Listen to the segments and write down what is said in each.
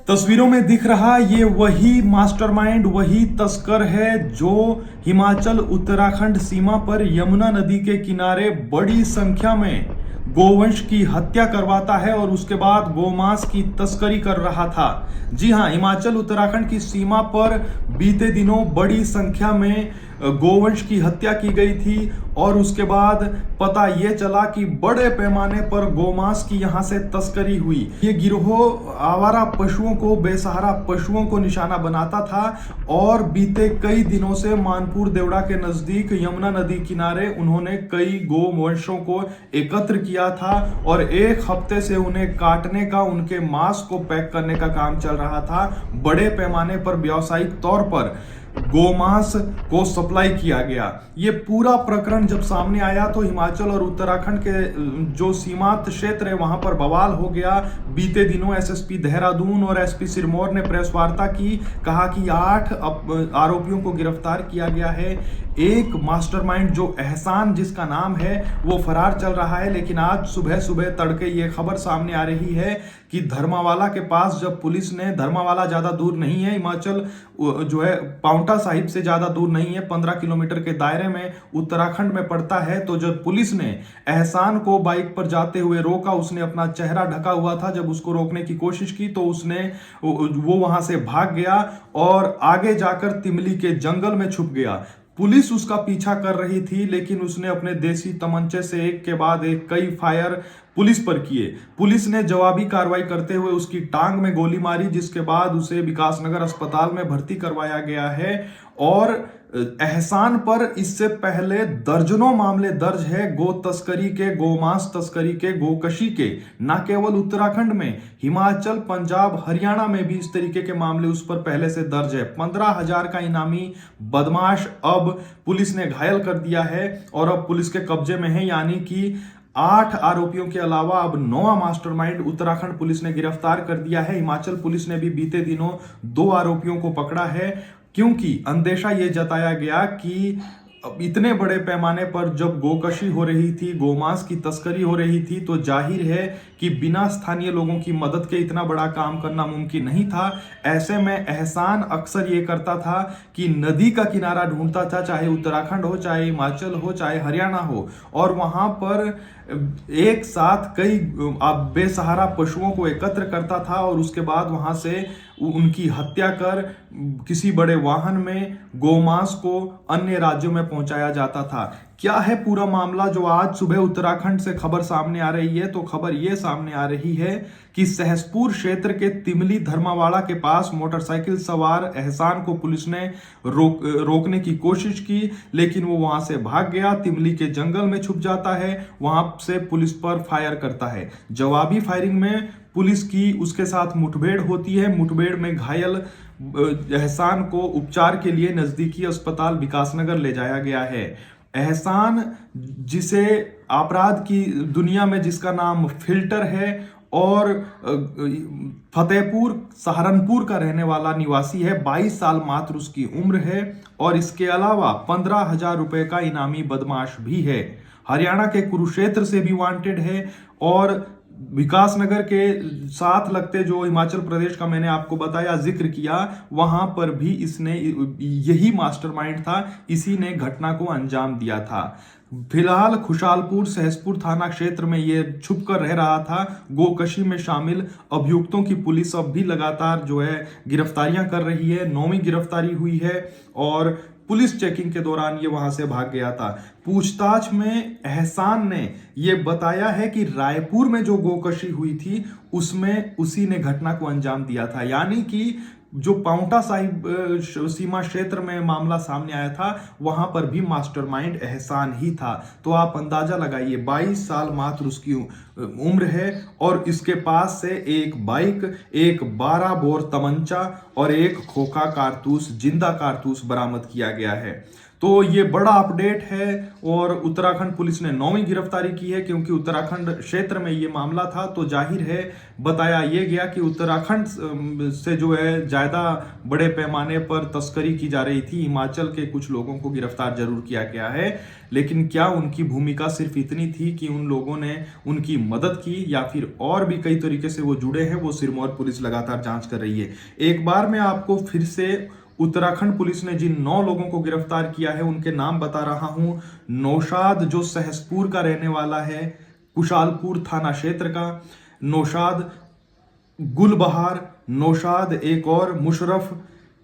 तस्वीरों में दिख रहा ये वही मास्टरमाइंड, वही तस्कर है जो हिमाचल उत्तराखंड सीमा पर यमुना नदी के किनारे बड़ी संख्या में गोवंश की हत्या करवाता है और उसके बाद गोमांस की तस्करी कर रहा था। जी हां, हिमाचल उत्तराखंड की सीमा पर बीते दिनों बड़ी संख्या में गोवंश की हत्या की गई थी और उसके बाद पता ये चला कि बड़े पैमाने पर गोमांस की यहां से तस्करी हुई। ये गिरोह आवारा पशुओं को, बेसहारा पशुओं को निशाना बनाता था और बीते कई दिनों से मानपुर देवड़ा के नजदीक यमुना नदी किनारे उन्होंने कई गोवंशों को एकत्र किया था और एक हफ्ते से उन्हें काटने का, उनके मांस को पैक करने का काम चल रहा था। बड़े पैमाने पर व्यावसायिक तौर पर गोमांस को सप्लाई किया गया। ये पूरा प्रकरण जब सामने आया तो हिमाचल और उत्तराखंड के जो सीमांत क्षेत्र है वहां पर बवाल हो गया। बीते दिनों एसएसपी देहरादून और एसपी सिरमौर ने प्रेस वार्ता की, कहा कि 8 आरोपियों को गिरफ्तार किया गया है। एक मास्टरमाइंड जो एहसान जिसका नाम है वो फरार चल रहा है। लेकिन आज सुबह सुबह तड़के ये खबर सामने आ रही है कि धर्मावाला के पास जब पुलिस ने, धर्मावाला ज्यादा दूर नहीं है, हिमाचल जो है पांवटा साहिब से ज्यादा दूर नहीं है, 15 किलोमीटर के दायरे में उत्तराखंड में पड़ता है। तो जब पुलिस ने एहसान को बाइक पर जाते हुए रोका, उसने अपना चेहरा ढका हुआ था, जब उसको रोकने की कोशिश की तो वो वहां से भाग गया और आगे जाकर तिमली के जंगल में छुप गया। पुलिस उसका पीछा कर रही थी लेकिन उसने अपने देसी तमंचे से एक के बाद एक कई फायर पुलिस पर किए। पुलिस ने जवाबी कार्रवाई करते हुए उसकी टांग में गोली मारी, जिसके बाद उसे विकासनगर अस्पताल में भर्ती करवाया गया है। और एहसान पर इससे पहले दर्जनों मामले दर्ज है गो तस्करी के, गोमांस तस्करी के, गोकशी के। न केवल उत्तराखंड में, हिमाचल, पंजाब, हरियाणा में भी इस तरीके के मामले उस पर पहले से दर्ज है। 15,000 का इनामी बदमाश अब पुलिस ने घायल कर दिया है और अब पुलिस के कब्जे में है। यानी कि 8 आरोपियों के अलावा अब 9वां मास्टरमाइंड उत्तराखंड पुलिस ने गिरफ्तार कर दिया है। हिमाचल पुलिस ने भी बीते दिनों 2 आरोपियों को पकड़ा है, क्योंकि अंदेशा यह जताया गया कि इतने बड़े पैमाने पर जब गोकशी हो रही थी, गोमांस की तस्करी हो रही थी, तो जाहिर है कि बिना स्थानीय लोगों की मदद के इतना बड़ा काम करना मुमकिन नहीं था। ऐसे में एहसान अक्सर ये करता था कि नदी का किनारा ढूंढता था, चाहे उत्तराखंड हो, चाहे हिमाचल हो, चाहे हरियाणा हो, और वहां पर एक साथ कई बेसहारा पशुओं को एकत्र करता था और उसके बाद वहां से उनकी हत्या कर किसी बड़े वाहन में गोमांस को अन्य राज्यों में पहुंचाया जाता था। क्या है पूरा मामला जो आज सुबह उत्तराखंड से खबर सामने आ रही है? तो खबर यह सामने आ रही है कि सहसपुर क्षेत्र के तिमली धर्मावाड़ा के पास मोटरसाइकिल सवार एहसान को पुलिस ने रोकने की कोशिश की, लेकिन वो वहां से भाग गया, तिमली के जंगल में छुप जाता है, वहां से पुलिस पर फायर करता है। जवाबी फायरिंग में पुलिस की उसके साथ मुठभेड़ होती है। मुठभेड़ में घायल एहसान को उपचार के लिए नजदीकी अस्पताल विकासनगर ले जाया गया है। एहसान, जिसे अपराध की दुनिया में जिसका नाम फिल्टर है और फतेहपुर सहारनपुर का रहने वाला निवासी है, 22 साल मात्र उसकी उम्र है और इसके अलावा 15,000 रुपए का इनामी बदमाश भी है। हरियाणा के कुरुक्षेत्र से भी वांटेड है और विकासनगर के साथ लगते जो हिमाचल प्रदेश का मैंने आपको बताया, जिक्र किया, वहां पर भी इसने यही मास्टरमाइंड था, इसी ने घटना को अंजाम दिया था। फिलहाल खुशालपुर सहसपुर थाना क्षेत्र में ये छुप कर रह रहा था। गोकशी में शामिल अभियुक्तों की पुलिस अब भी लगातार जो है गिरफ्तारियां कर रही है। 9वीं गिरफ्तारी हुई है और पुलिस चेकिंग के दौरान ये वहां से भाग गया था। पूछताछ में एहसान ने ये बताया है कि रायपुर में जो गोकशी हुई थी उसमें उसी ने घटना को अंजाम दिया था। यानी कि जो पांवटा साहिब सीमा क्षेत्र में मामला सामने आया था वहां पर भी मास्टरमाइंड एहसान ही था। तो आप अंदाजा लगाइए, 22 साल मात्र उसकी उम्र है और इसके पास से एक बाइक, एक 12 बोर तमंचा और एक खोखा कारतूस, जिंदा कारतूस बरामद किया गया है। तो ये बड़ा अपडेट है और उत्तराखंड पुलिस ने 9वीं गिरफ्तारी की है, क्योंकि उत्तराखंड क्षेत्र में ये मामला था तो जाहिर है बताया ये गया कि उत्तराखंड से जो है ज्यादा बड़े पैमाने पर तस्करी की जा रही थी। हिमाचल के कुछ लोगों को गिरफ्तार जरूर किया गया है, लेकिन क्या उनकी भूमिका सिर्फ इतनी थी कि उन लोगों ने उनकी मदद की या फिर और भी कई तरीके से वो जुड़े हैं, वो सिरमौर पुलिस लगातार जांच कर रही है। एक बार मैं आपको फिर से उत्तराखंड पुलिस ने जिन 9 लोगों को गिरफ्तार किया है उनके नाम बता रहा हूं। नौशाद जो सहसपुर का रहने वाला है, कुशालपुर थाना क्षेत्र का नौशाद, गुलबहार नौशाद, एक और मुशरफ,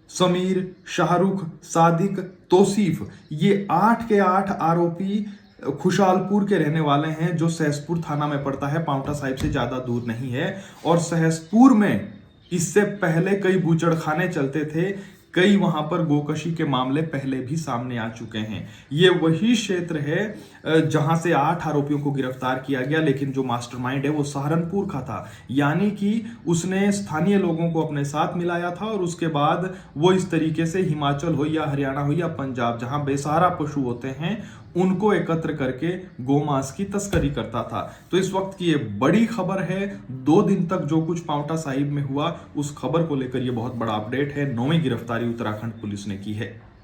समीर, शाहरुख, सादिक, तौसीफ, ये 8 के 8 आरोपी खुशालपुर के रहने वाले हैं, जो सहसपुर थाना में पड़ता है, पांवटा साहिब से ज्यादा दूर नहीं है। और सहसपुर में इससे पहले कई बूचड़खाने चलते थे, कई वहां पर गोकशी के मामले पहले भी सामने आ चुके हैं। ये वही क्षेत्र है जहां से 8 आरोपियों को गिरफ्तार किया गया, लेकिन जो मास्टरमाइंड है वो सहारनपुर का था। यानी कि उसने स्थानीय लोगों को अपने साथ मिलाया था और उसके बाद वो इस तरीके से हिमाचल हो या हरियाणा हो या पंजाब, जहां बेसहारा पशु होते हैं, उनको एकत्र करके गोमांस की तस्करी करता था। तो इस वक्त की ये बड़ी खबर है। 2 दिन तक जो कुछ पांवटा साहिब में हुआ, उस खबर को लेकर ये बहुत बड़ा अपडेट है। 9वीं गिरफ्तारी उत्तराखंड पुलिस ने की है।